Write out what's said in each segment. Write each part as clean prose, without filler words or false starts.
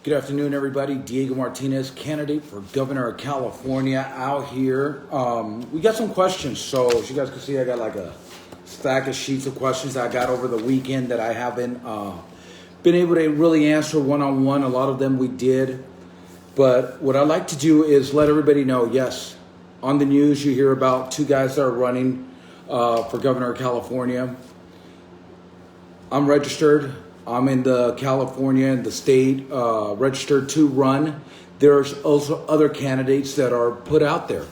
Good afternoon, everybody. Diego Martinez, candidate for governor of California, out here. We got some questions, so as you guys can see, I got like a stack of sheets of questions I got over the weekend that I haven't been able to really answer one-on-one. A lot of them we did, but what I'd like to do is let everybody know, yes, on the news you hear about two guys that are running for governor of California. I'm registered. I'm in the California and the state registered to run. There's also other candidates that are put out there.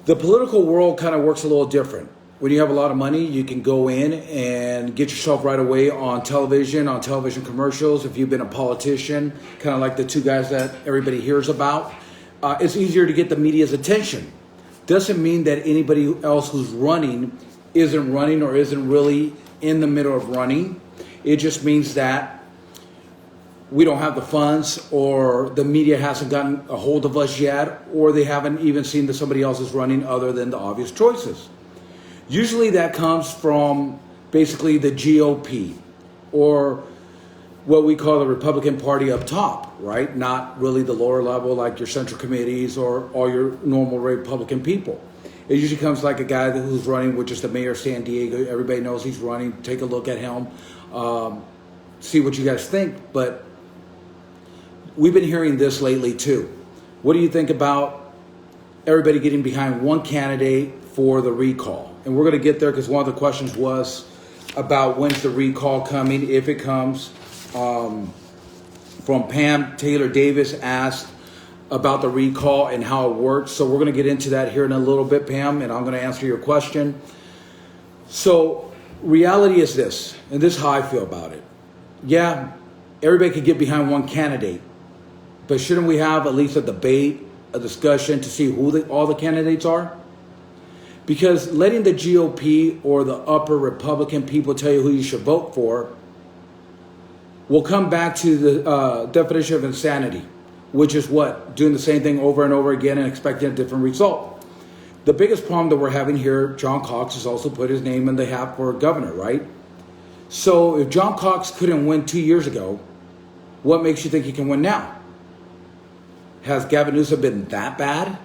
The political world kind of works a little different. When you have a lot of money, you can go in and get yourself right away on television commercials. If you've been a politician, kind of like the two guys that everybody hears about, it's easier to get the media's attention. Doesn't mean that anybody else who's running isn't running or isn't really in the middle of running. It just means that we don't have the funds, or the media hasn't gotten a hold of us yet, or they haven't even seen that somebody else is running other than the obvious choices. Usually that comes from basically the GOP, or what we call the Republican Party up top, right? Not really the lower level like your central committees or all your normal Republican people. It usually comes like a guy who's running, which is the mayor of San Diego. Everybody knows he's running. Take a look at him. See what you guys think. But we've been hearing this lately too. What do you think about everybody getting behind one candidate for the recall? And we're going to get there because one of the questions was about when's the recall coming, if it comes. From Pam Taylor Davis asked about the recall and how it works. So we're going to get into that here in a little bit, Pam, and I'm going to answer your question. So reality is this, and this is how I feel about it. Yeah, everybody could get behind one candidate, but shouldn't we have at least a debate, a discussion to see who all the candidates are? Because letting the GOP or the upper Republican people tell you who you should vote for will come back to the definition of insanity, which is what? Doing the same thing over and over again and expecting a different result. The biggest problem that we're having here, John Cox has also put his name in the hat for governor, right? So if John Cox couldn't win 2 years ago, what makes you think he can win now? Has Gavin Newsom been that bad?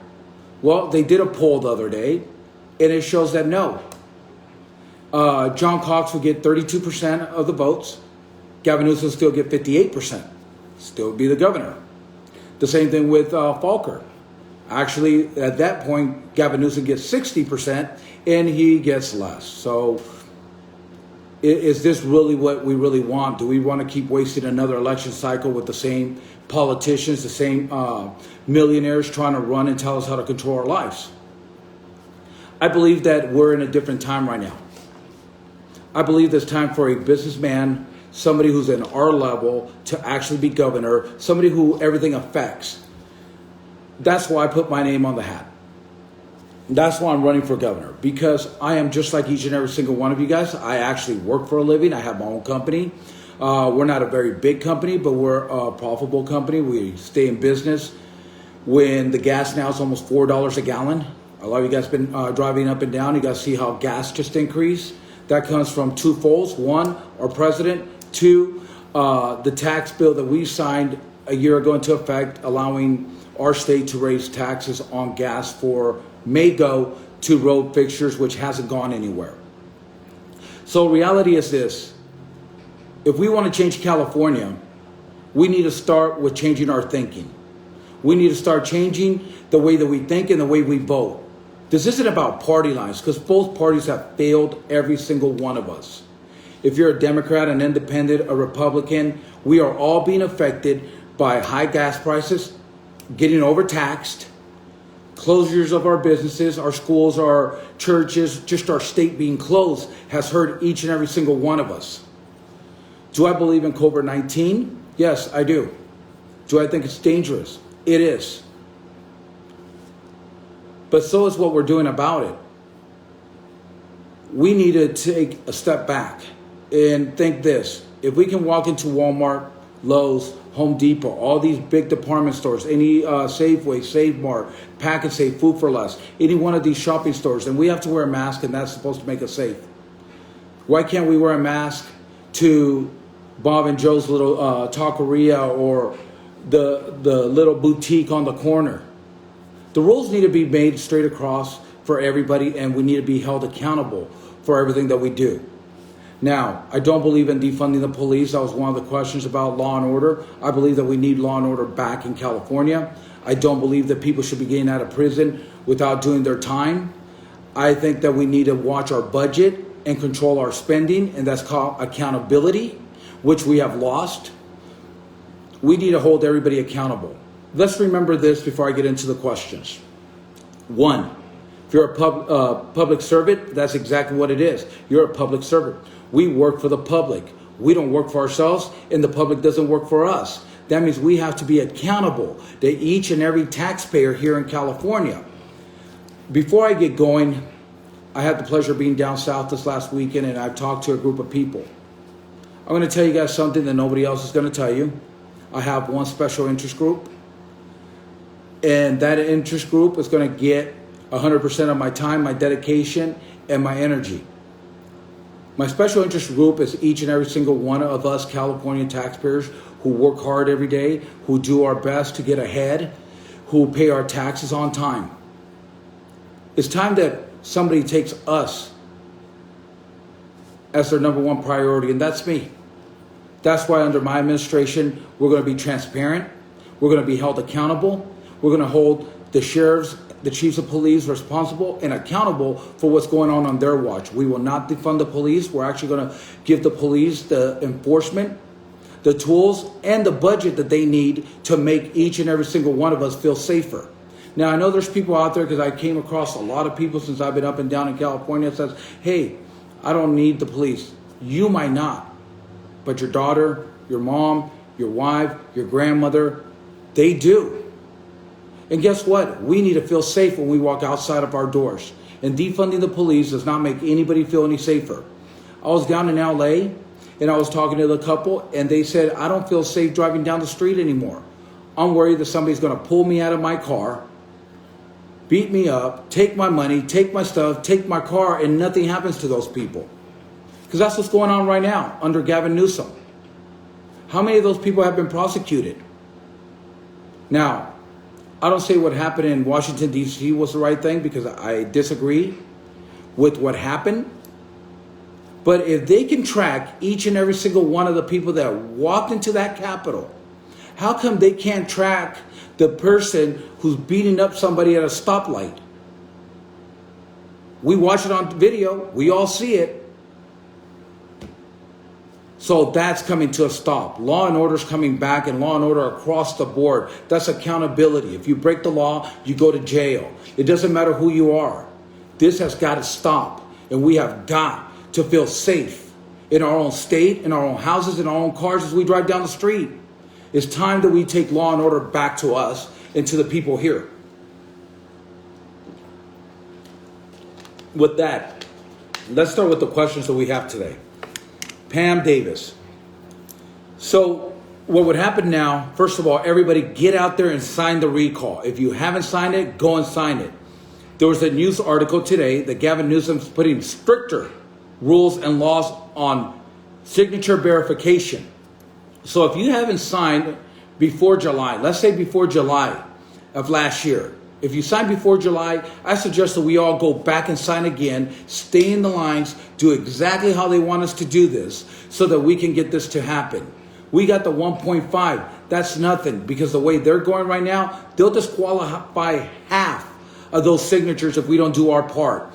Well, they did a poll the other day, and it shows that no. John Cox will get 32% of the votes. Gavin Newsom will still get 58%. Still be the governor. The same thing with Falker. Actually, at that point, Gavin Newsom gets 60% and he gets less. So is this really what we really want? Do we want to keep wasting another election cycle with the same politicians, the same millionaires trying to run and tell us how to control our lives? I believe that we're in a different time right now. I believe it's time for a businessman, somebody who's in our level, to actually be governor, somebody who everything affects. That's why I put my name on the hat. That's why I'm running for governor, because I am just like each and every single one of you guys. I actually work for a living. I have my own company. We're not a very big company, but we're a profitable company. We stay in business. When the gas now is almost $4 a gallon, a lot of you guys have been driving up and down. You guys see how gas just increased. That comes from two folds. One, our president. Two, the tax bill that we signed a year ago into effect, allowing our state to raise taxes on gas for may go to road fixtures, which hasn't gone anywhere. So reality is this. If we want to change California, we need to start with changing our thinking. We need to start changing the way that we think and the way we vote. This isn't about party lines, because both parties have failed every single one of us. If you're a Democrat, an independent, a Republican, we are all being affected by high gas prices, getting overtaxed, closures of our businesses, our schools, our churches, just our state being closed has hurt each and every single one of us. Do I believe in COVID-19? Yes, I do. Do I think it's dangerous? It is. But so is what we're doing about it. We need to take a step back and think this. If we can walk into Walmart, Lowe's, Home Depot, all these big department stores, any Safeway, Save Mart, Pack and Save, Food for Less, any one of these shopping stores, and we have to wear a mask, and that's supposed to make us safe. Why can't we wear a mask to Bob and Joe's little taqueria or the little boutique on the corner. The rules need to be made straight across for everybody, and we need to be held accountable for everything that we do. Now, I don't believe in defunding the police. That was one of the questions about law and order. I believe that we need law and order back in California. I don't believe that people should be getting out of prison without doing their time. I think that we need to watch our budget and control our spending, and that's called accountability, which we have lost. We need to hold everybody accountable. Let's remember this before I get into the questions. One, if you're a public servant, that's exactly what it is. You're a public servant. We work for the public. We don't work for ourselves, and the public doesn't work for us. That means we have to be accountable to each and every taxpayer here in California. Before I get going, I had the pleasure of being down south this last weekend, and I've talked to a group of people. I'm going to tell you guys something that nobody else is going to tell you. I have one special interest group, and that interest group is going to get 100% of my time, my dedication, and my energy. My special interest group is each and every single one of us California taxpayers who work hard every day, who do our best to get ahead, who pay our taxes on time. It's time that somebody takes us as their number one priority, and that's me. That's why under my administration, we're going to be transparent. We're going to be held accountable. We're going to hold the sheriffs, the chiefs of police responsible and accountable for what's going on their watch. We will not defund the police. We're actually going to give the police the enforcement, the tools, and the budget that they need to make each and every single one of us feel safer. Now, I know there's people out there, because I came across a lot of people since I've been up and down in California that says, hey, I don't need the police. You might not, but your daughter, your mom, your wife, your grandmother, they do. And guess what? We need to feel safe when we walk outside of our doors. And defunding the police does not make anybody feel any safer. I was down in LA and I was talking to the couple, and they said, I don't feel safe driving down the street anymore. I'm worried that somebody's going to pull me out of my car, beat me up, take my money, take my stuff, take my car, and nothing happens to those people. Because that's what's going on right now under Gavin Newsom. How many of those people have been prosecuted? Now, I don't say what happened in Washington, D.C. was the right thing, because I disagree with what happened. But if they can track each and every single one of the people that walked into that Capitol, how come they can't track the person who's beating up somebody at a stoplight? We watch it on video. We all see it. So that's coming to a stop. Law and order is coming back, and law and order across the board. That's accountability. If you break the law, you go to jail. It doesn't matter who you are. This has got to stop. And we have got to feel safe in our own state, in our own houses, in our own cars as we drive down the street. It's time that we take law and order back to us and to the people here. With that, let's start with the questions that we have today. Pam Davis. So what would happen now, first of all, everybody get out there and sign the recall. If you haven't signed it, go and sign it. There was a news article today that Gavin Newsom's putting stricter rules and laws on signature verification. So if you haven't signed before July, let's say before July of last year, if you sign before July, I suggest that we all go back and sign again, stay in the lines, do exactly how they want us to do this so that we can get this to happen. We got the 1.5. That's nothing, because the way they're going right now, they'll disqualify half of those signatures if we don't do our part.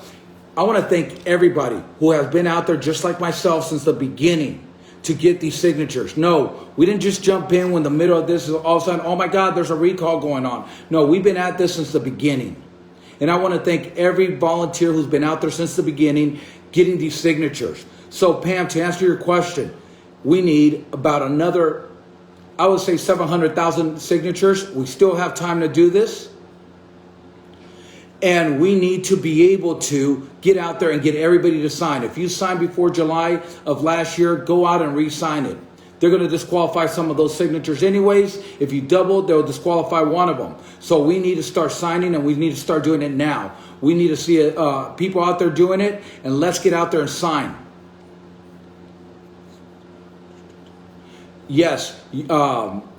I want to thank everybody who has been out there just like myself since the beginning to get these signatures. No, we didn't just jump in when the middle of this is all of a sudden, oh my God, there's a recall going on. No, we've been at this since the beginning. And I want to thank every volunteer who's been out there since the beginning getting these signatures. So Pam, to answer your question, we need about another, I would say 700,000 signatures. We still have time to do this. And we need to be able to get out there and get everybody to sign. If you signed before July of last year, go out and re-sign it. They're going to disqualify some of those signatures anyways. If you double, they'll disqualify one of them. So we need to start signing, and we need to start doing it now. We need to see people out there doing it, and let's get out there and sign. Yes,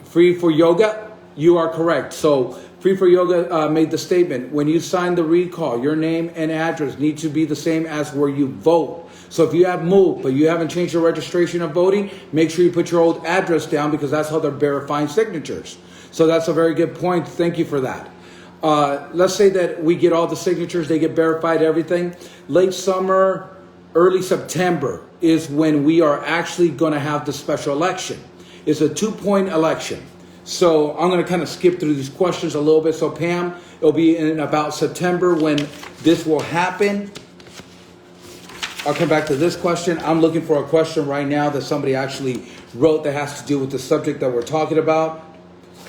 Free for Yoga, you are correct. So Free for Yoga made the statement, when you sign the recall, your name and address need to be the same as where you vote. So if you have moved, but you haven't changed your registration of voting, make sure you put your old address down because that's how they're verifying signatures. So that's a very good point. Thank you for that. Let's say that we get all the signatures, they get verified, everything. Late summer, early September is when we are actually going to have the special election. It's a 2-point election. So I'm going to kind of skip through these questions a little bit. So Pam, it'll be in about September when this will happen. I'll come back to this question. I'm looking for a question right now that somebody actually wrote that has to do with the subject that we're talking about.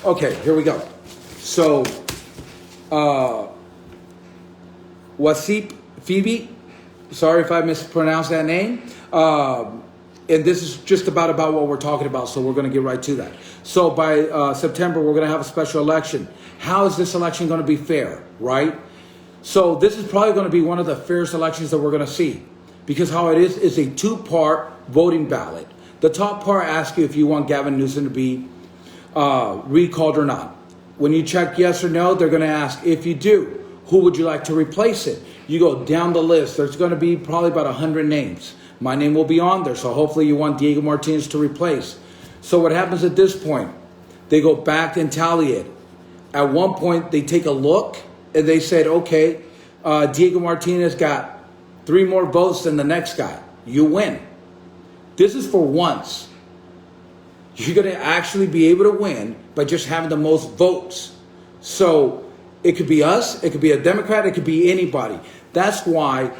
Okay, here we go. So, Wasip Phoebe, sorry if I mispronounced that name. And this is just about what we're talking about, so we're going to get right to that. So by September, we're going to have a special election. How is this election going to be fair, right? So this is probably going to be one of the fairest elections that we're going to see, because how it is a 2-part voting ballot. The top part asks you if you want Gavin Newsom to be recalled or not. When you check yes or no, they're going to ask, if you do, who would you like to replace it? You go down the list. There's going to be probably about 100 names. My name will be on there, so hopefully you want Diego Martinez to replace. So what happens at this point? They go back and tally it. At one point, they take a look, and they said, okay, Diego Martinez got 3 more votes than the next guy. You win. This is for once. You're going to actually be able to win by just having the most votes. So it could be us, it could be a Democrat, it could be anybody. That's why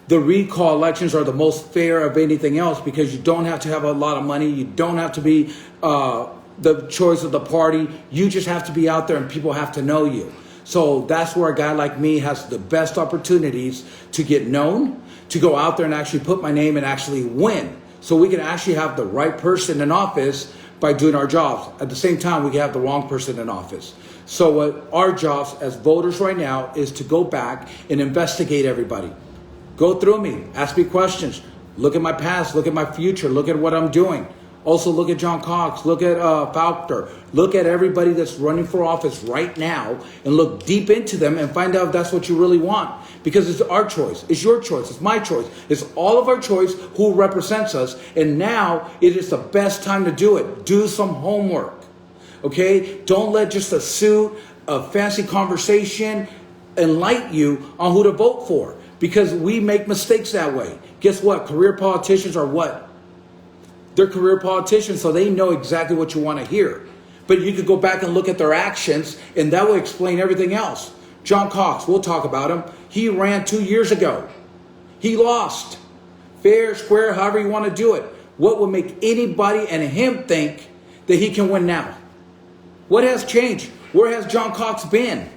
the recall elections are the most fair of anything else, because you don't have to have a lot of money. You don't have to be the choice of the party. You just have to be out there and people have to know you. So that's where a guy like me has the best opportunities to get known, to go out there and actually put my name and actually win. So we can actually have the right person in office by doing our jobs. At the same time, we can have the wrong person in office. So what our jobs as voters right now is to go back and investigate everybody. Go through me, ask me questions, look at my past, look at my future, look at what I'm doing. Also look at John Cox, look at Faulkner, look at everybody that's running for office right now and look deep into them and find out if that's what you really want. Because it's our choice, it's your choice, it's my choice, it's all of our choice who represents us. And now it is the best time to do it. Do some homework, okay? Don't let just a suit, a fancy conversation enlighten you on who to vote for. Because we make mistakes that way. Guess what? Career politicians are what? They're career politicians, so they know exactly what you want to hear. But you could go back and look at their actions, and that will explain everything else. John Cox, we'll talk about him. He ran 2 years ago. He lost. Fair, square, however you want to do it. What would make anybody and him think that he can win now? What has changed? Where has John Cox been?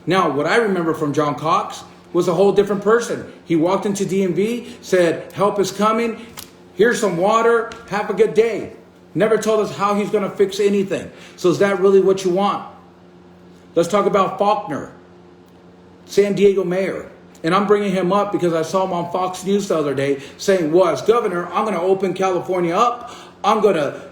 Now, what I remember from John Cox was a whole different person. He walked into DMV, said, help is coming. Here's some water. Have a good day. Never told us how he's going to fix anything. So is that really what you want? Let's talk about Faulkner, San Diego mayor. And I'm bringing him up because I saw him on Fox News the other day saying, well, as governor, I'm going to open California up. I'm going to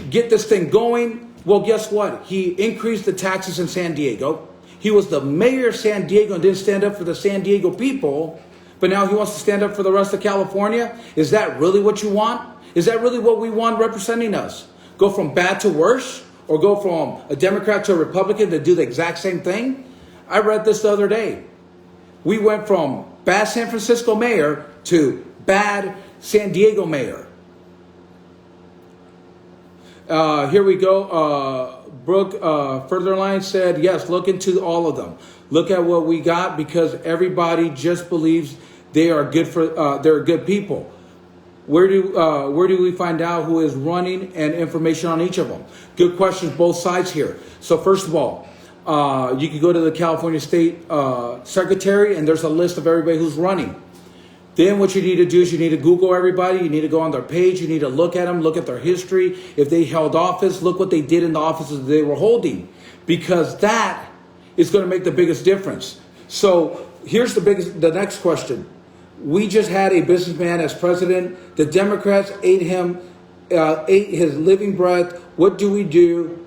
get this thing going. Well, guess what? He increased the taxes in San Diego. He was the mayor of San Diego and didn't stand up for the San Diego people, but now he wants to stand up for the rest of California. Is that really what you want? Is that really what we want representing us? Go from bad to worse, or go from a Democrat to a Republican to do the exact same thing? I read this the other day. We went from bad San Francisco mayor to bad San Diego mayor. Here we go. Brooke Furtherline said, yes, look into all of them. Look at what we got, because everybody just believes they are good for they're good people. Where do we find out who is running and information on each of them? Good questions, both sides here. So first of all, you can go to the California State Secretary, and there's a list of everybody who's running. Then what you need to do is you need to Google everybody. You need to go on their page. You need to look at them, look at their history. If they held office, look what they did in the offices they were holding, because that is going to make the biggest difference. So here's the next question. We just had a businessman as president. The Democrats ate him ate his living breath, what do we do?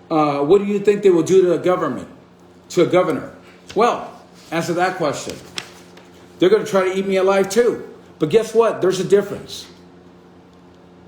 What do you think they will do to a governor? Well, answer that question. They're going to try to eat me alive too. But guess what? There's a difference.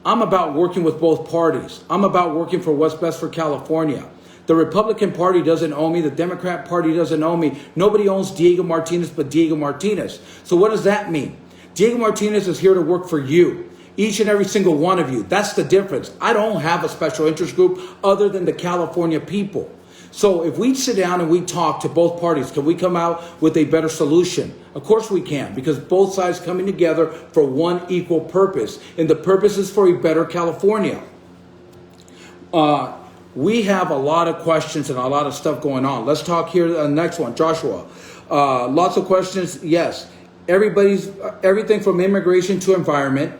I'm about working with both parties. I'm about working for what's best for California. The Republican Party doesn't own me. The Democrat Party doesn't own me. Nobody owns Diego Martinez but Diego Martinez. So what does that mean? Diego Martinez is here to work for you. Each and every single one of you. That's the difference. I don't have a special interest group other than the California people. So if we sit down and we talk to both parties, can we come out with a better solution? Of course we can, because both sides coming together for one equal purpose. And the purpose is for a better California. We have a lot of questions and a lot of stuff going on. Let's talk here. The next one, Joshua. Lots of questions. Yes. Everything from immigration to environment.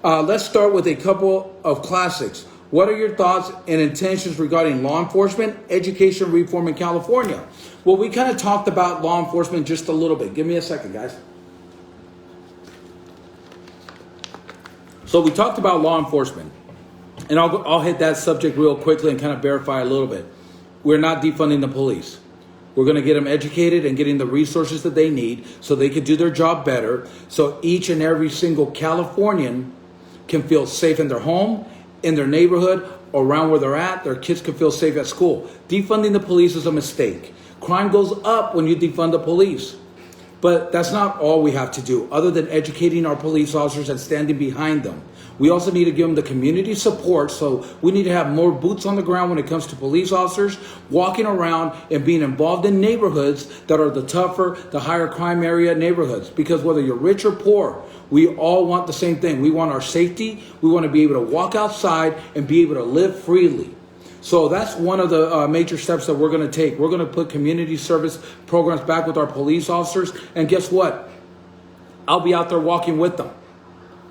Let's start with a couple of classics. What are your thoughts and intentions regarding law enforcement, education reform in California? Well, we kind of talked about law enforcement just a little bit. Give me a second, guys. So we talked about law enforcement. And I'll hit that subject real quickly and kind of verify a little bit. We're not defunding the police. We're going to get them educated and getting the resources that they need so they can do their job better. So each and every single Californian can feel safe in their home, in their neighborhood, around where they're at. Their kids can feel safe at school. Defunding the police is a mistake. Crime goes up when you defund the police. But that's not all we have to do, other than educating our police officers and standing behind them. We also need to give them the community support, so we need to have more boots on the ground when it comes to police officers walking around and being involved in neighborhoods that are the tougher, the higher crime area neighborhoods. Because whether you're rich or poor, we all want the same thing. We want our safety. We want to be able to walk outside and be able to live freely. So that's one of the major steps that we're going to take. We're going to put community service programs back with our police officers. And guess what? I'll be out there walking with them.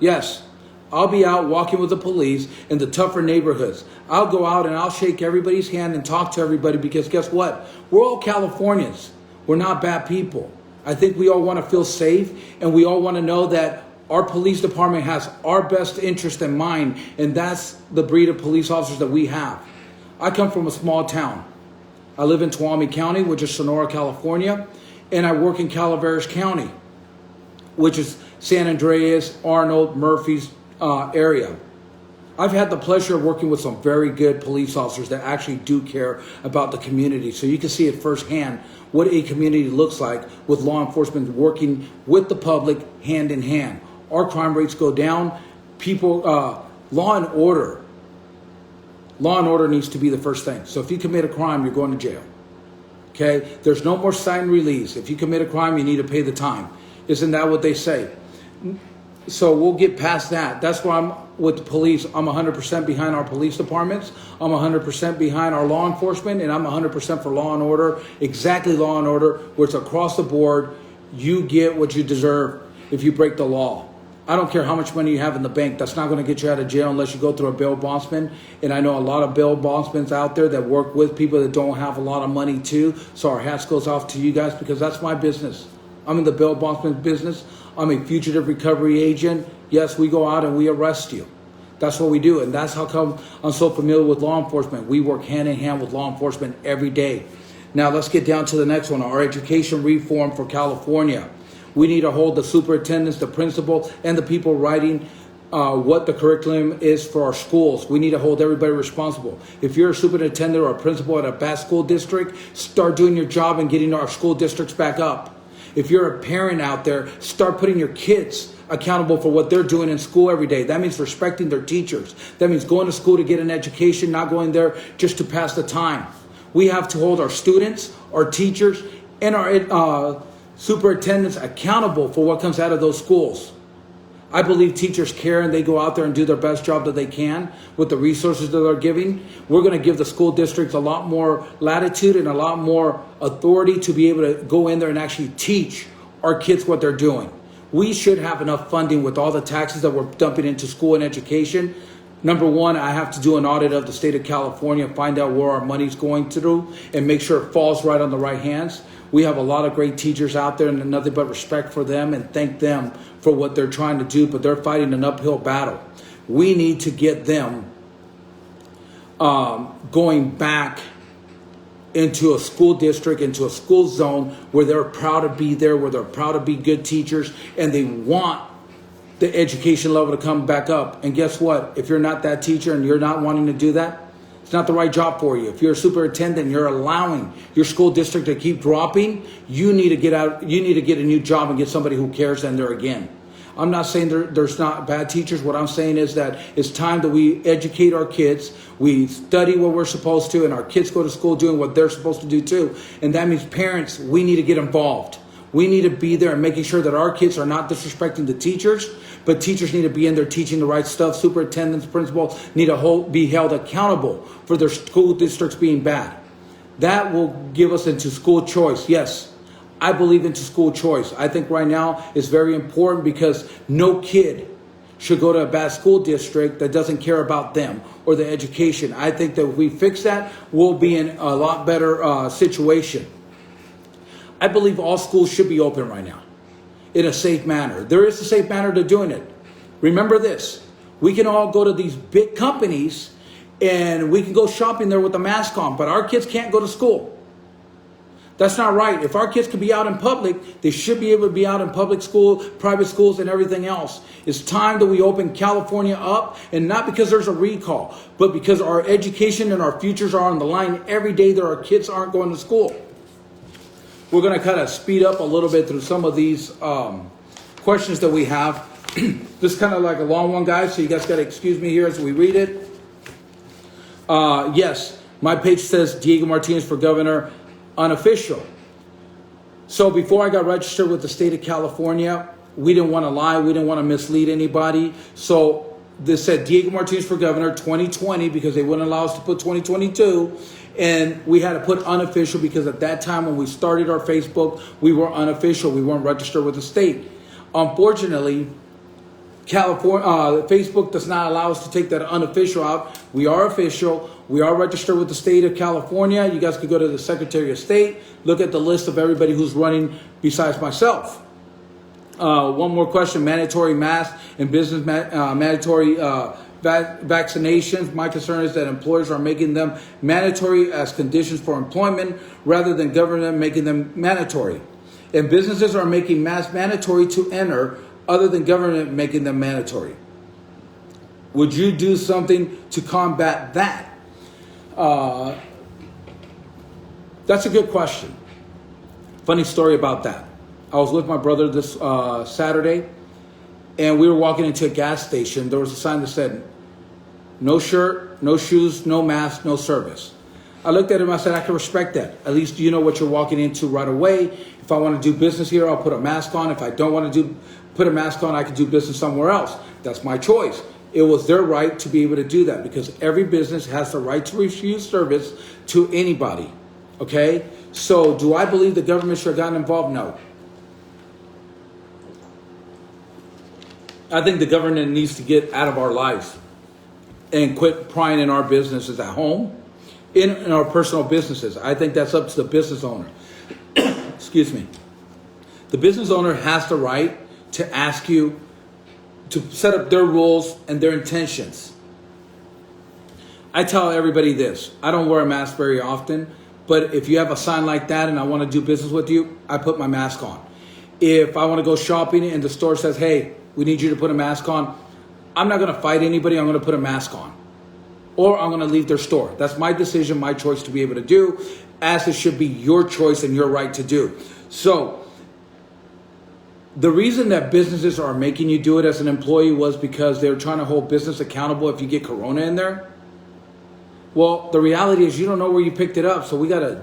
Yes, I'll be out walking with the police in the tougher neighborhoods. I'll go out and I'll shake everybody's hand and talk to everybody, because guess what? We're all Californians. We're not bad people. I think we all want to feel safe, and we all want to know that our police department has our best interest in mind, and that's the breed of police officers that we have. I come from a small town. I live in Tuolumne County, which is Sonora, California, and I work in Calaveras County, which is San Andreas, Arnold, Murphy's area. I've had the pleasure of working with some very good police officers that actually do care about the community. So you can see it firsthand what a community looks like with law enforcement working with the public hand in hand. Our crime rates go down. People, law and order needs to be the first thing. So if you commit a crime, you're going to jail. Okay? There's no more sign and release. If you commit a crime, you need to pay the time. Isn't that what they say? So we'll get past that. That's why I'm with the police. I'm 100% behind our police departments. I'm 100% behind our law enforcement, and I'm 100% for law and order. Exactly law and order, where it's across the board. You get what you deserve if you break the law. I don't care how much money you have in the bank. That's not going to get you out of jail unless you go through a bail bondsman. And I know a lot of bail bondsmen out there that work with people that don't have a lot of money too. So our hats goes off to you guys, because that's my business. I'm in the bail bondsman business. I'm a fugitive recovery agent. Yes, we go out and we arrest you. That's what we do. And that's how come I'm so familiar with law enforcement. We work hand in hand with law enforcement every day. Now let's get down to the next one. Our education reform for California. We need to hold the superintendents, the principal, and the people writing what the curriculum is for our schools. We need to hold everybody responsible. If you're a superintendent or a principal at a bad school district, start doing your job and getting our school districts back up. If you're a parent out there, start putting your kids accountable for what they're doing in school every day. That means respecting their teachers. That means going to school to get an education, not going there just to pass the time. We have to hold our students, our teachers, and our superintendents accountable for what comes out of those schools. I believe teachers care, and they go out there and do their best job that they can with the resources that they're giving. We're going to give the school districts a lot more latitude and a lot more authority to be able to go in there and actually teach our kids what they're doing. We should have enough funding with all the taxes that we're dumping into school and education. Number one, I have to do an audit of the state of California, find out where our money's going through, and make sure it falls right on the right hands. We have a lot of great teachers out there, and nothing but respect for them and thank them for what they're trying to do, but they're fighting an uphill battle. we need to get them going back into a school district, into a school zone where they're proud to be there, where they're proud to be good teachers, and they want the education level to come back up. And guess what? If you're not that teacher and you're not wanting to do that, it's not the right job for you. If you're a superintendent, you're allowing your school district to keep dropping, you need to get out, you need to get a new job and get somebody who cares in there again. I'm not saying there's not bad teachers. What I'm saying is that it's time that we educate our kids. We study what we're supposed to, and our kids go to school doing what they're supposed to do too. And that means parents, we need to get involved. We need to be there and making sure that our kids are not disrespecting the teachers, but teachers need to be in there teaching the right stuff. Superintendents, principals need to be held accountable for their school districts being bad. That will give us into school choice. Yes, I believe into school choice. I think right now it's very important because no kid should go to a bad school district that doesn't care about them or the education. I think that if we fix that, we'll be in a lot better situation. I believe all schools should be open right now in a safe manner. There is a safe manner to doing it. Remember this, we can all go to these big companies and we can go shopping there with a mask on, but our kids can't go to school. That's not right. If our kids can be out in public, they should be able to be out in public school, private schools, and everything else. It's time that we open California up, and not because there's a recall, but because our education and our futures are on the line every day that our kids aren't going to school. We're going to kind of speed up a little bit through some of these questions that we have. This is kind of like a long one, guys, so you guys got to excuse me here as we read it. Yes, my page says Diego Martinez for governor, unofficial. So before I got registered with the state of California, we didn't want to lie. We didn't want to mislead anybody. So this said Diego Martinez for governor 2020 because they wouldn't allow us to put 2022. And we had to put unofficial because at that time when we started our Facebook, we were unofficial. We weren't registered with the state. Unfortunately, Facebook does not allow us to take that unofficial out. We are official. We are registered with the state of California. You guys could go to the Secretary of State, look at the list of everybody who's running besides myself. One more question, mandatory mask and business mandatory vaccinations. My concern is that employers are making them mandatory as conditions for employment rather than government making them mandatory. And businesses are making masks mandatory to enter other than government making them mandatory. Would you do something to combat that? That's a good question. Funny story about that. I was with my brother this Saturday, and we were walking into a gas station. There was a sign that said, no shirt, no shoes, no mask, no service. I looked at him, I said, I can respect that. At least you know what you're walking into right away. If I want to do business here, I'll put a mask on. If I don't want to put a mask on, I can do business somewhere else. That's my choice. It was their right to be able to do that because every business has the right to refuse service to anybody. Okay? So do I believe the government should have gotten involved? No. I think the government needs to get out of our lives and quit prying in our businesses at home, in our personal businesses. I think that's up to the business owner. Excuse me. The business owner has the right to ask you to set up their rules and their intentions. I tell everybody this. I don't wear a mask very often, but if you have a sign like that and I want to do business with you, I put my mask on. If I want to go shopping and the store says, hey, we need you to put a mask on, I'm not going to fight anybody. I'm going to put a mask on. Or I'm going to leave their store. That's my decision, my choice to be able to do, as it should be your choice and your right to do. So the reason that businesses are making you do it as an employee was because they're trying to hold business accountable if you get corona in there. Well, the reality is you don't know where you picked it up, so we got to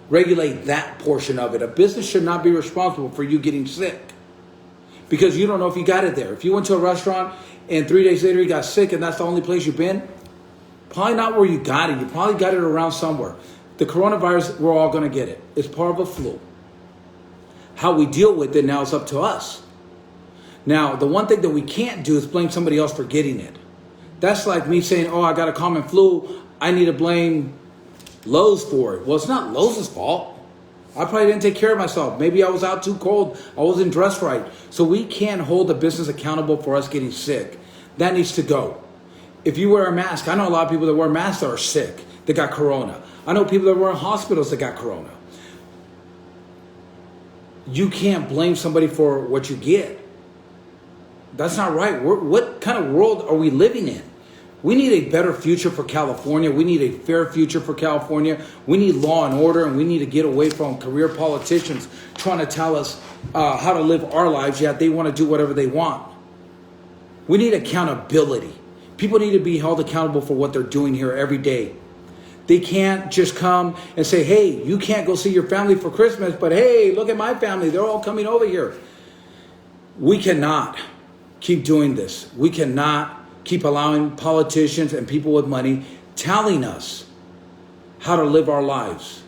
deregulate that portion of it. A business should not be responsible for you getting sick because you don't know if you got it there. If you went to a restaurant and 3 days later you got sick and that's the only place you've been, probably not where you got it. You probably got it around somewhere. The coronavirus, we're all going to get it. It's part of a flu. How we deal with it now is up to us. Now, the one thing that we can't do is blame somebody else for getting it. That's like me saying, oh, I got a common flu. I need to blame Lowe's for it. Well, it's not Lowe's fault. I probably didn't take care of myself. Maybe I was out too cold. I wasn't dressed right. So we can't hold the business accountable for us getting sick. That needs to go. If you wear a mask, I know a lot of people that wear masks that are sick, that got corona. I know people that were in hospitals that got corona. You can't blame somebody for what you get. That's not right. What kind of world are we living in? We need a better future for California. We need a fair future for California. We need law and order, and we need to get away from career politicians trying to tell us how to live our lives, yet they want to do whatever they want. We need accountability. People need to be held accountable for what they're doing here every day. They can't just come and say, hey, you can't go see your family for Christmas, but hey, look at my family. They're all coming over here. We cannot keep doing this. We cannot keep allowing politicians and people with money telling us how to live our lives.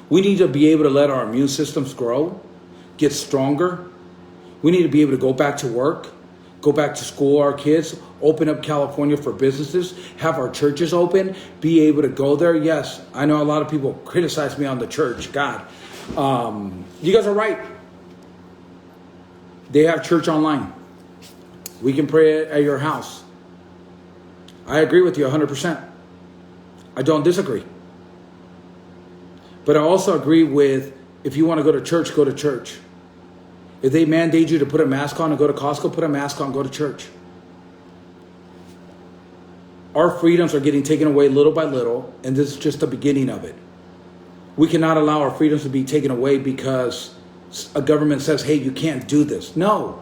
We need to be able to let our immune systems grow, get stronger. We need to be able to go back to work, go back to school, our kids, open up California for businesses, have our churches open, be able to go there. Yes, I know a lot of people criticize me on the church. God, you guys are right. They have church online. We can pray at your house. I agree with you 100%. I don't disagree. But I also agree with, if you want to go to church, go to church. If they mandate you to put a mask on and go to Costco, put a mask on, go to church. Our freedoms are getting taken away little by little, and this is just the beginning of it. We cannot allow our freedoms to be taken away because a government says, hey, you can't do this. No.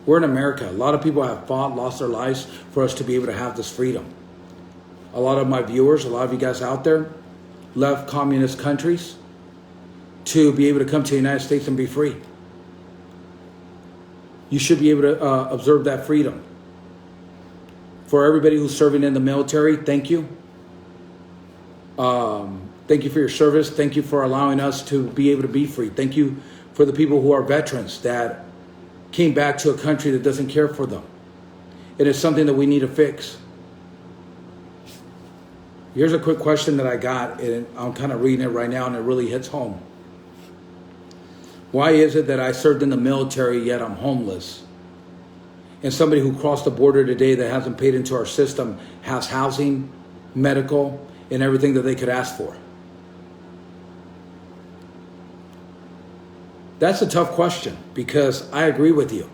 We're in America. A lot of people have fought, lost their lives for us to be able to have this freedom. A lot of my viewers, a lot of you guys out there, left communist countries to be able to come to the United States and be free. You should be able to observe that freedom. For everybody who's serving in the military, thank you. Thank you for your service. Thank you for allowing us to be able to be free. Thank you for the people who are veterans that came back to a country that doesn't care for them. It is something that we need to fix. Here's a quick question that I got, and I'm kind of reading it right now, and it really hits home. Why is it that I served in the military, yet I'm homeless? And somebody who crossed the border today that hasn't paid into our system has housing, medical, and everything that they could ask for. That's a tough question, because I agree with you.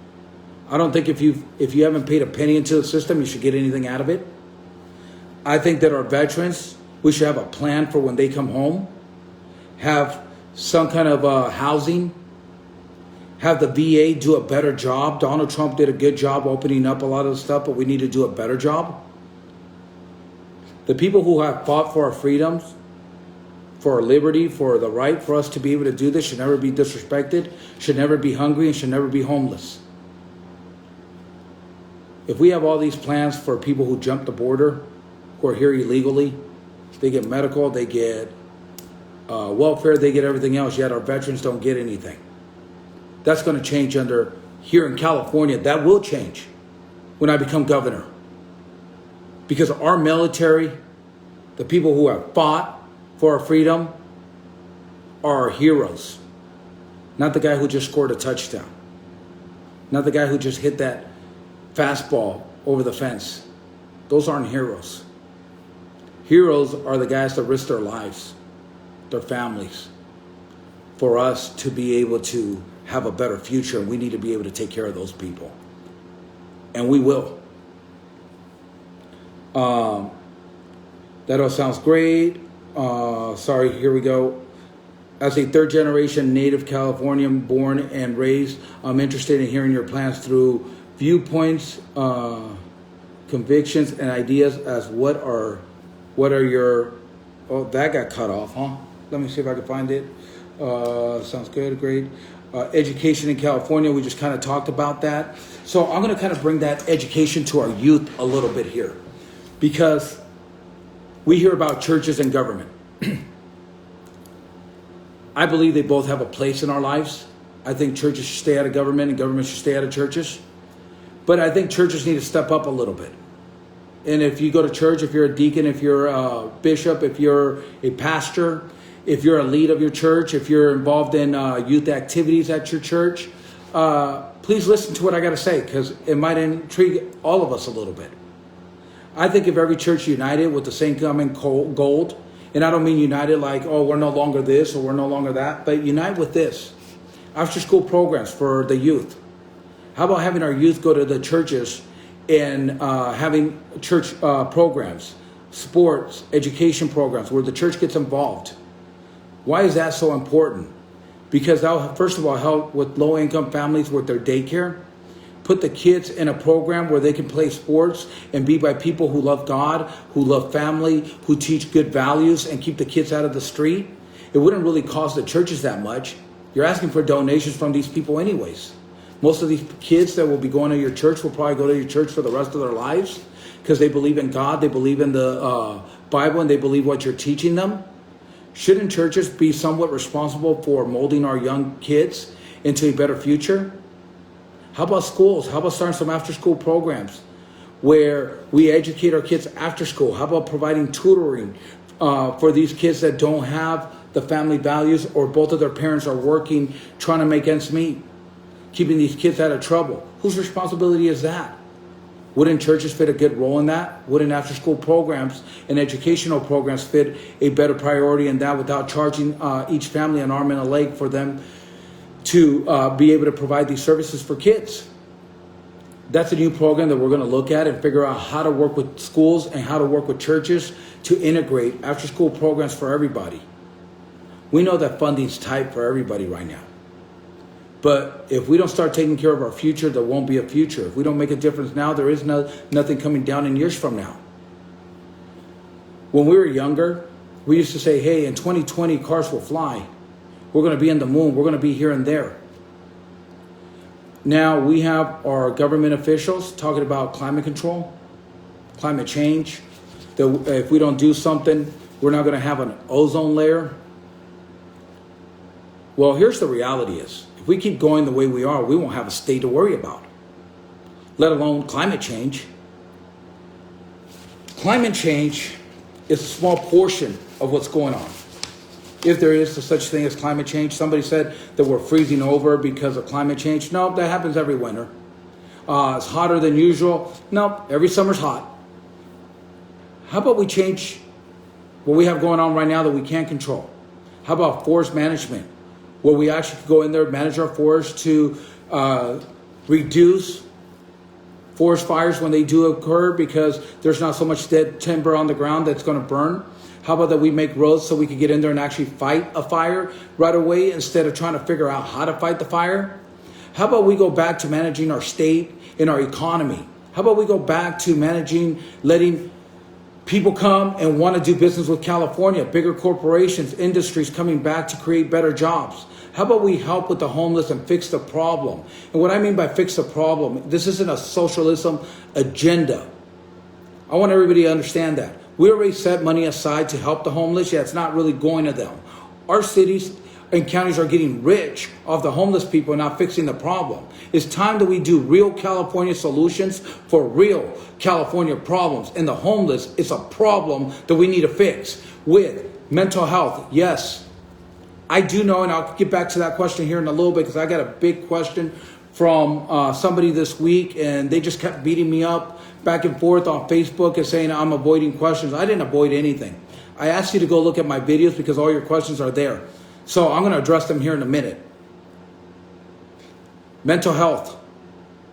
I don't think if you haven't paid a penny into the system, you should get anything out of it. I think that our veterans, we should have a plan for when they come home, have some kind of housing, have the VA do a better job. Donald Trump did a good job opening up a lot of the stuff, but we need to do a better job. The people who have fought for our freedoms, for our liberty, for the right for us to be able to do this should never be disrespected, should never be hungry, and should never be homeless. If we have all these plans for people who jump the border, who are here illegally, they get medical, they get welfare, they get everything else, yet our veterans don't get anything. That's going to change here in California. That will change when I become governor. Because our military, the people who have fought for our freedom, are our heroes. Not the guy who just scored a touchdown. Not the guy who just hit that fastball over the fence. Those aren't heroes. Heroes are the guys that risk their lives, their families, for us to be able to have a better future. And we need to be able to take care of those people. And we will. That all sounds great. Sorry, here we go. As a third generation native Californian born and raised, I'm interested in hearing your plans through viewpoints, convictions, and ideas as what are your, oh, that got cut off, huh? Let me see if I can find it. Sounds good, great. Education in California, we just kind of talked about that. So I'm going to kind of bring that education to our youth a little bit here, because we hear about churches and government. I believe they both have a place in our lives. I think churches should stay out of government and government should stay out of churches. But I think churches need to step up a little bit. And if you go to church, if you're a deacon, if you're a bishop, if you're a pastor, if you're a lead of your church, if you're involved in youth activities at your church, please listen to what I got to say, because it might intrigue all of us a little bit. I think if every church united with the same common goal, and I don't mean united like, oh, we're no longer this or we're no longer that, but unite with this. After school programs for the youth. How about having our youth go to the churches and having church programs, sports, education programs where the church gets involved? Why is that so important? Because that will, first of all, help with low-income families with their daycare. Put the kids in a program where they can play sports and be by people who love God, who love family, who teach good values and keep the kids out of the street. It wouldn't really cost the churches that much. You're asking for donations from these people anyways. Most of these kids that will be going to your church will probably go to your church for the rest of their lives because they believe in God, they believe in the Bible, and they believe what you're teaching them. Shouldn't churches be somewhat responsible for molding our young kids into a better future? How about schools? How about starting some after-school programs where we educate our kids after school? How about providing tutoring for these kids that don't have the family values or both of their parents are working, trying to make ends meet, keeping these kids out of trouble? Whose responsibility is that? Wouldn't churches fit a good role in that? Wouldn't after-school programs and educational programs fit a better priority in that without charging each family an arm and a leg for them to be able to provide these services for kids? That's a new program that we're going to look at and figure out how to work with schools and how to work with churches to integrate after-school programs for everybody. We know that funding's tight for everybody right now. But if we don't start taking care of our future, there won't be a future. If we don't make a difference now, there is nothing coming down in years from now. When we were younger, we used to say, hey, in 2020, cars will fly. We're going to be in the moon. We're going to be here and there. Now we have our government officials talking about climate control, climate change. That if we don't do something, we're not going to have an ozone layer. Well, here's the reality is, if we keep going the way we are, we won't have a state to worry about, let alone climate change. Climate change is a small portion of what's going on. If there is such thing as climate change, somebody said that we're freezing over because of climate change. No, that happens every winter. It's hotter than usual. No, every summer's hot. How about we change what we have going on right now that we can't control? How about forest management, where we actually go in there, manage our forests to reduce forest fires when they do occur because there's not so much dead timber on the ground that's going to burn? How about that we make roads so we can get in there and actually fight a fire right away instead of trying to figure out how to fight the fire? How about we go back to managing our state and our economy? How about we go back to managing, letting people come and want to do business with California, bigger corporations, industries coming back to create better jobs? How about we help with the homeless and fix the problem? And what I mean by fix the problem, this isn't a socialism agenda. I want everybody to understand that. We already set money aside to help the homeless, yet it's not really going to them. Our cities and counties are getting rich off the homeless people and not fixing the problem. It's time that we do real California solutions for real California problems. And the homeless is a problem that we need to fix. With mental health, yes. I do know, and I'll get back to that question here in a little bit because I got a big question from somebody this week, and they just kept beating me up back and forth on Facebook and saying I'm avoiding questions. I didn't avoid anything. I asked you to go look at my videos because all your questions are there. So I'm going to address them here in a minute. Mental health.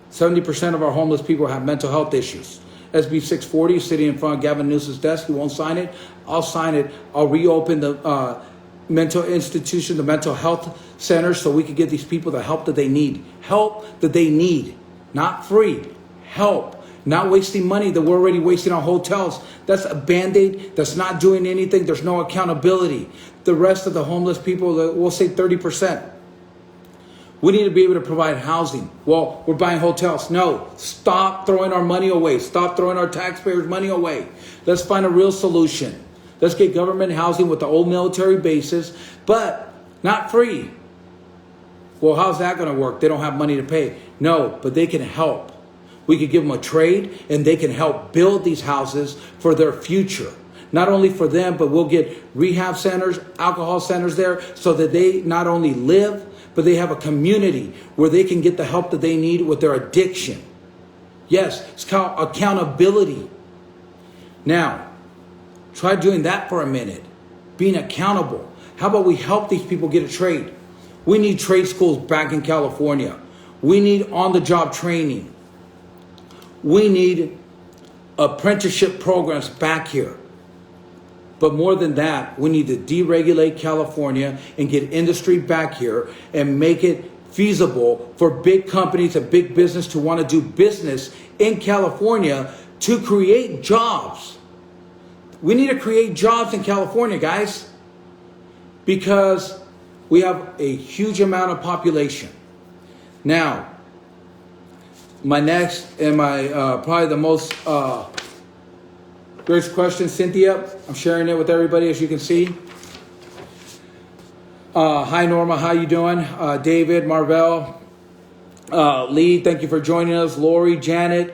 70% of our homeless people have mental health issues. SB 640 is sitting in front of Gavin Newsom's desk. He won't sign it. I'll sign it. I'll reopen the mental institution, the mental health centers, so we can get these people the help that they need. Help that they need. Not free. Help. Not wasting money that we're already wasting on hotels. That's a Band-Aid. That's not doing anything. There's no accountability. The rest of the homeless people, we'll say 30%. We need to be able to provide housing. Well, we're buying hotels. No, stop throwing our money away. Stop throwing our taxpayers' money away. Let's find a real solution. Let's get government housing with the old military bases, but not free. Well, how's that going to work? They don't have money to pay. No, but they can help. We could give them a trade and they can help build these houses for their future. Not only for them, but we'll get rehab centers, alcohol centers there so that they not only live, but they have a community where they can get the help that they need with their addiction. Yes, it's called accountability. Now, try doing that for a minute. Being accountable. How about we help these people get a trade? We need trade schools back in California. We need on-the-job training. We need apprenticeship programs back here. But more than that, we need to deregulate California and get industry back here and make it feasible for big companies and big business to want to do business in California to create jobs. We need to create jobs in California, guys, because we have a huge amount of population. Now, my next and my probably the most great question, Cynthia. I'm sharing it with everybody, as you can see. Hi, Norma. How you doing? David, Marvell, Lee, thank you for joining us. Lori, Janet,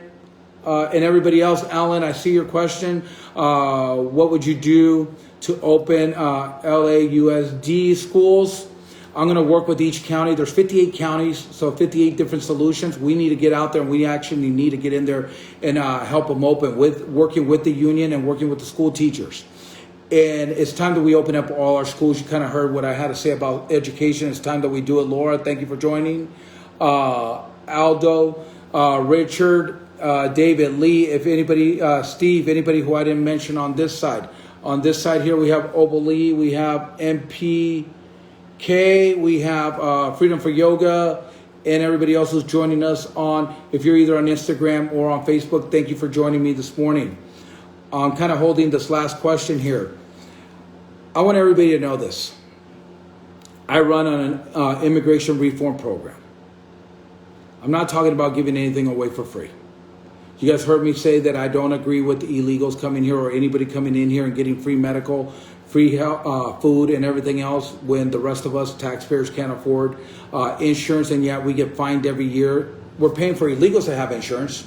and everybody else. Alan, I see your question. What would you do to open LAUSD schools? I'm going to work with each county. There's 58 counties, so 58 different solutions. We need to get out there, and we actually need to get in there and help them open, with working with the union and working with the school teachers. And it's time that we open up all our schools. You kind of heard what I had to say about education. It's time that we do it. Laura, thank you for joining. Aldo, Richard, David, Lee, if anybody, Steve, anybody who I didn't mention on this side. On this side here, we have Obal Lee, we have MPK, we have Freedom for Yoga, and everybody else who's joining us on, if you're either on Instagram or on Facebook, thank you for joining me this morning. I'm kind of holding this last question here. I want everybody to know this. I run on an immigration reform program. I'm not talking about giving anything away for free. You guys heard me say that I don't agree with the illegals coming here or anybody coming in here and getting free medical, free health, food and everything else when the rest of us taxpayers can't afford insurance, and yet we get fined every year. We're paying for illegals to have insurance,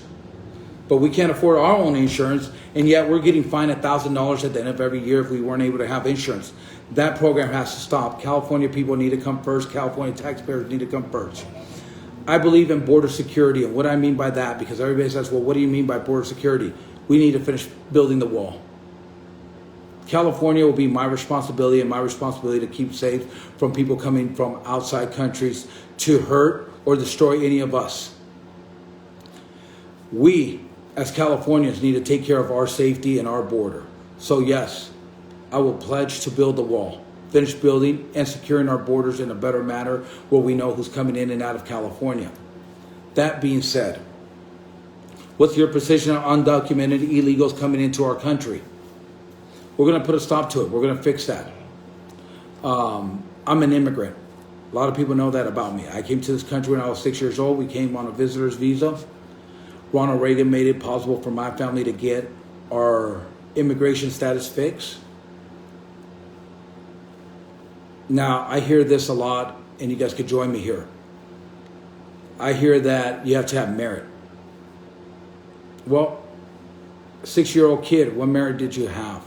but we can't afford our own insurance, and yet we're getting fined $1,000 at the end of every year if we weren't able to have insurance. That program has to stop. California people need to come first. California taxpayers need to come first. I believe in border security, and what I mean by that, because everybody says, well, what do you mean by border security? We need to finish building the wall. California will be my responsibility, and my responsibility to keep safe from people coming from outside countries to hurt or destroy any of us. We, as Californians, need to take care of our safety and our border. So yes, I will pledge to build the wall, finish building and securing our borders in a better manner where we know who's coming in and out of California. That being said, what's your position on undocumented illegals coming into our country? We're going to put a stop to it. We're going to fix that. I'm an immigrant. A lot of people know that about me. I came to this country when I was 6 years old. We came on a visitor's visa. Ronald Reagan made it possible for my family to get our immigration status fixed. Now, I hear this a lot, and you guys could join me here. I hear that you have to have merit. Well, 6-year-old kid, what merit did you have?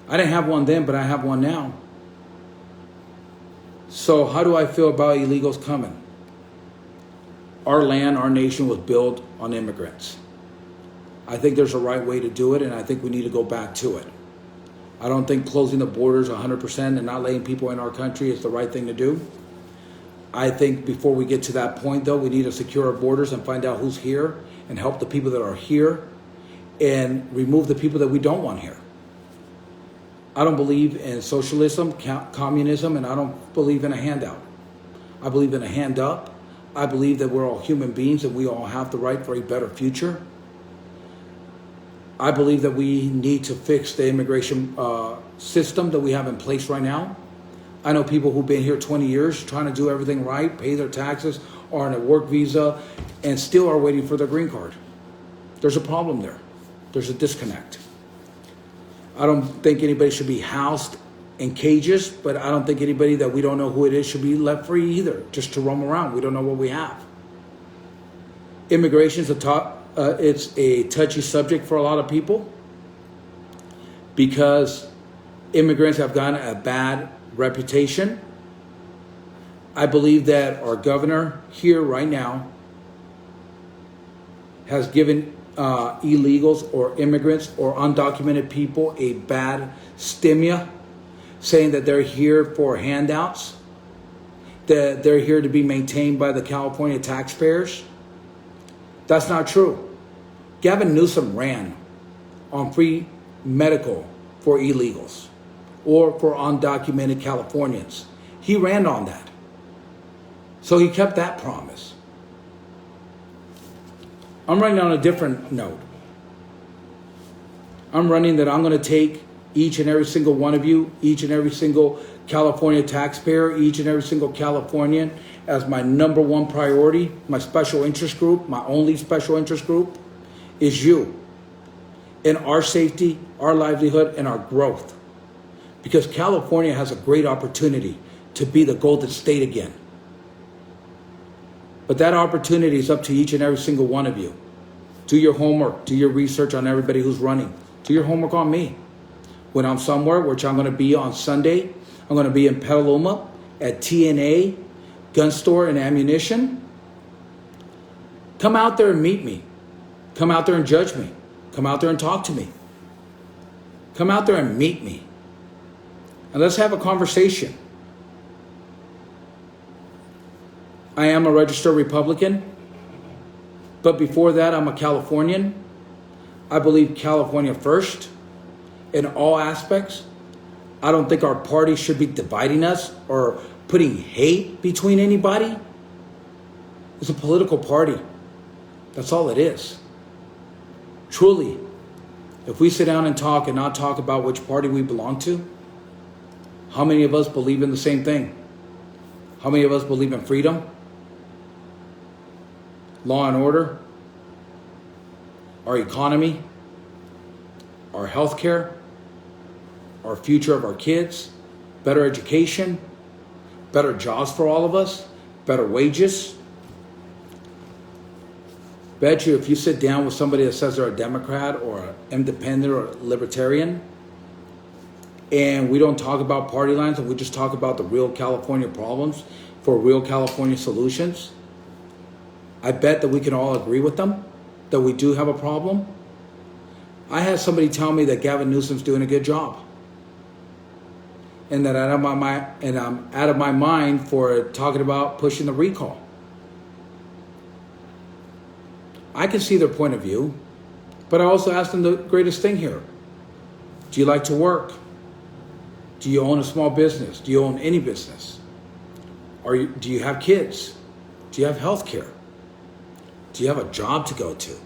I didn't have one then, but I have one now. So how do I feel about illegals coming? Our land, our nation was built on immigrants. I think there's a right way to do it, and I think we need to go back to it. I don't think closing the borders 100% and not letting people in our country is the right thing to do. I think before we get to that point, though, we need to secure our borders and find out who's here and help the people that are here and remove the people that we don't want here. I don't believe in socialism, communism, and I don't believe in a handout. I believe in a hand up. I believe that we're all human beings and we all have the right for a better future. I believe that we need to fix the immigration system that we have in place right now. I know people who've been here 20 years trying to do everything right, pay their taxes, are on a work visa, and still are waiting for their green card. There's a problem there. There's a disconnect. I don't think anybody should be housed in cages, but I don't think anybody that we don't know who it is should be left free either, just to roam around. We don't know what we have. Immigration is it's a touchy subject for a lot of people because immigrants have gotten a bad reputation. I believe that our governor here right now has given illegals or immigrants or undocumented people a bad stimulus, saying that they're here for handouts, that they're here to be maintained by the California taxpayers. That's not true. Gavin Newsom ran on free medical for illegals or for undocumented Californians. He ran on that. So he kept that promise. I'm running on a different note. I'm running that I'm going to take each and every single one of you, each and every single California taxpayer, each and every single Californian as my number one priority. My special interest group, my only special interest group is you. In our safety, our livelihood, and our growth. Because California has a great opportunity to be the golden state again. But that opportunity is up to each and every single one of you. Do your homework, do your research on everybody who's running. Do your homework on me. When I'm somewhere, which I'm going to be on Sunday, I'm going to be in Petaluma at TNA Gun Store and Ammunition. Come out there and meet me. Come out there and judge me. Come out there and talk to me. Come out there and meet me. And let's have a conversation. I am a registered Republican, but before that, I'm a Californian. I believe California first in all aspects. I don't think our party should be dividing us or putting hate between anybody. It's a political party. That's all it is. Truly, if we sit down and talk and not talk about which party we belong to, how many of us believe in the same thing? How many of us believe in freedom? Law and order? Our economy? Our health care? Our future of our kids? Better education? Better jobs for all of us? Better wages? Bet you if you sit down with somebody that says they're a Democrat or an independent or a libertarian, and we don't talk about party lines and we just talk about the real California problems for real California solutions, I bet that we can all agree with them that we do have a problem. I had somebody tell me that Gavin Newsom's doing a good job, and that I'm out of my mind for talking about pushing the recall. I can see their point of view, but I also asked them the greatest thing here. Do you like to work? Do you own a small business? Do you own any business? Do you have kids? Do you have health care? Do you have a job to go to?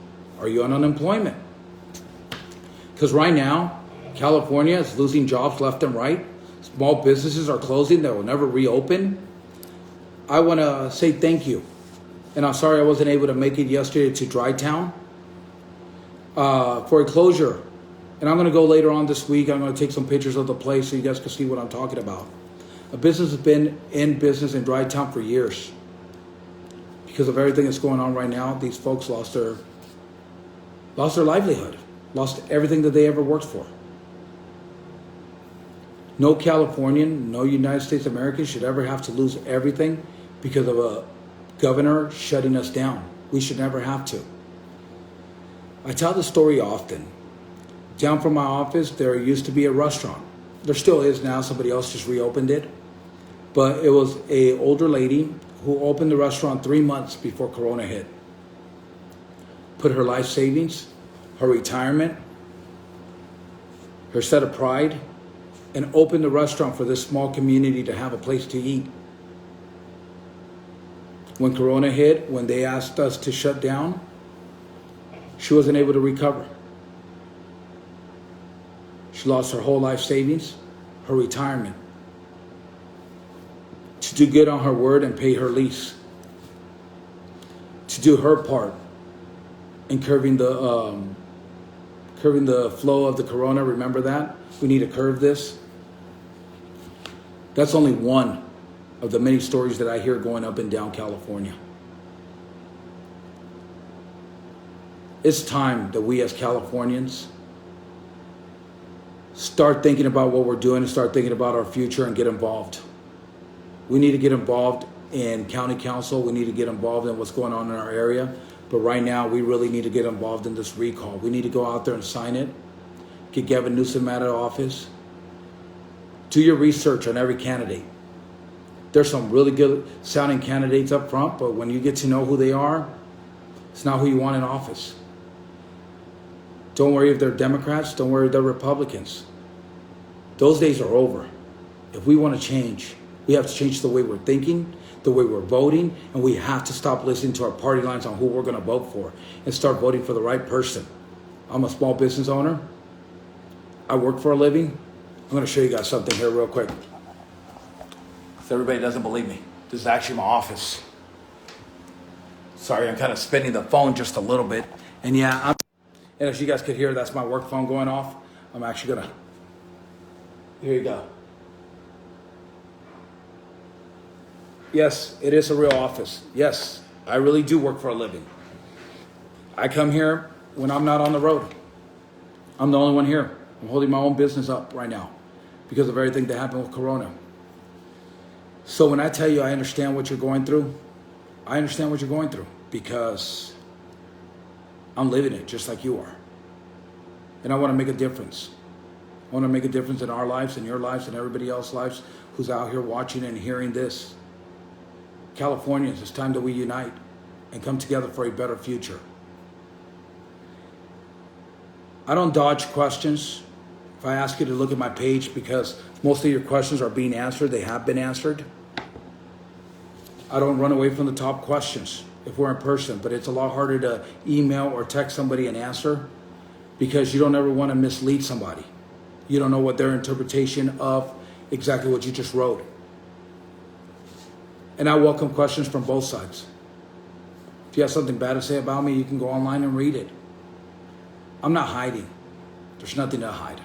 Are you on unemployment? Because right now, California is losing jobs left and right. Small businesses are closing that will never reopen. I want to say thank you. And I'm sorry I wasn't able to make it yesterday to Dry Town for a closure. And I'm going to go later on this week. I'm going to take some pictures of the place so you guys can see what I'm talking about. A business has been in business in Dry Town for years. Because of everything that's going on right now, these folks lost their livelihood, lost everything that they ever worked for. No Californian, no United States American should ever have to lose everything because of a governor shutting us down. We should never have to. I tell the story often. Down from my office, there used to be a restaurant. There still is now. Somebody else just reopened it. But it was an older lady who opened the restaurant 3 months before Corona hit. Put her life savings, her retirement, her set of pride, and opened the restaurant for this small community to have a place to eat. When Corona hit, when they asked us to shut down, she wasn't able to recover. She lost her whole life savings, her retirement, to do good on her word and pay her lease, to do her part in curbing the flow of the Corona. Remember that? We need to curb this. That's only one of the many stories that I hear going up and down California. It's time that we as Californians start thinking about what we're doing and start thinking about our future and get involved. We need to get involved in county council. We need to get involved in what's going on in our area. But right now, we really need to get involved in this recall. We need to go out there and sign it. Get Gavin Newsom out of office. Do your research on every candidate. There's some really good sounding candidates up front, but when you get to know who they are, it's not who you want in office. Don't worry if they're Democrats. Don't worry if they're Republicans. Those days are over. If we want to change, we have to change the way we're thinking, the way we're voting, and we have to stop listening to our party lines on who we're going to vote for and start voting for the right person. I'm a small business owner. I work for a living. I'm going to show you guys something here real quick. If everybody doesn't believe me, this is actually my office. Sorry, I'm kind of spinning the phone just a little bit. And yeah, and as you guys could hear, that's my work phone going off. I'm actually going to, here you go. Yes, it is a real office. Yes, I really do work for a living. I come here when I'm not on the road. I'm the only one here. I'm holding my own business up right now because of everything that happened with Corona. So when I tell you I understand what you're going through, I understand what you're going through because I'm living it just like you are. And I want to make a difference. I want to make a difference in our lives and your lives and everybody else's lives who's out here watching and hearing this. Californians, it's time that we unite and come together for a better future. I don't dodge questions. If I ask you to look at my page because most of your questions are being answered, they have been answered. I don't run away from the top questions if we're in person, but it's a lot harder to email or text somebody an answer because you don't ever want to mislead somebody. You don't know what their interpretation of exactly what you just wrote. And I welcome questions from both sides. If you have something bad to say about me, you can go online and read it. I'm not hiding. There's nothing to hide.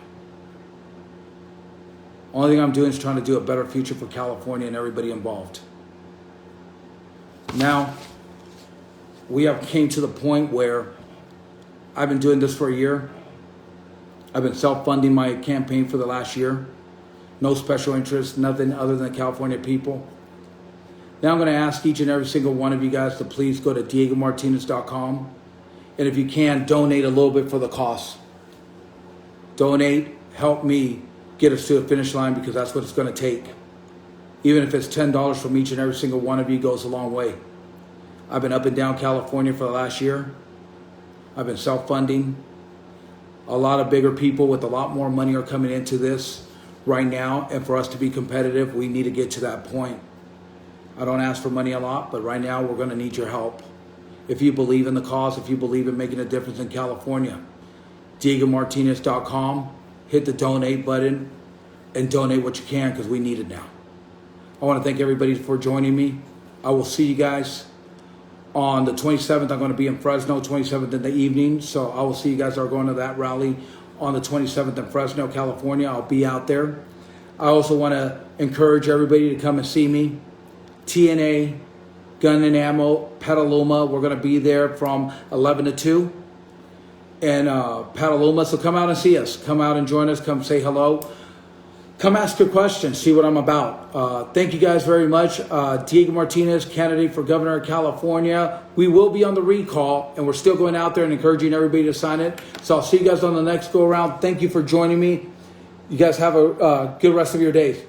Only thing I'm doing is trying to do a better future for California and everybody involved. Now, we have came to the point where I've been doing this for a year. I've been self-funding my campaign for the last year. No special interest, nothing other than the California people. Now I'm going to ask each and every single one of you guys to please go to diegomartinez.com. And if you can, donate a little bit for the cost. Donate, help me get us to the finish line because that's what it's going to take. Even if it's $10 from each and every single one of you goes a long way. I've been up and down California for the last year. I've been self-funding. A lot of bigger people with a lot more money are coming into this right now. And for us to be competitive, we need to get to that point. I don't ask for money a lot, but right now we're going to need your help. If you believe in the cause, if you believe in making a difference in California, diegomartinez.com, hit the donate button and donate what you can because we need it now. I want to thank everybody for joining me. I will see you guys on the 27th. I'm going to be in Fresno, 27th in the evening. So I will see you guys that are going to that rally on the 27th in Fresno, California. I'll be out there. I also want to encourage everybody to come and see me. TNA, Gun and Ammo, Petaluma. We're going to be there from 11 to 2 in Petaluma. So come out and see us. Come out and join us. Come say hello. Come ask your questions. See what I'm about. Thank you guys very much. Diego Martinez, candidate for governor of California. We will be on the recall, and we're still going out there and encouraging everybody to sign it. So I'll see you guys on the next go around. Thank you for joining me. You guys have a good rest of your days.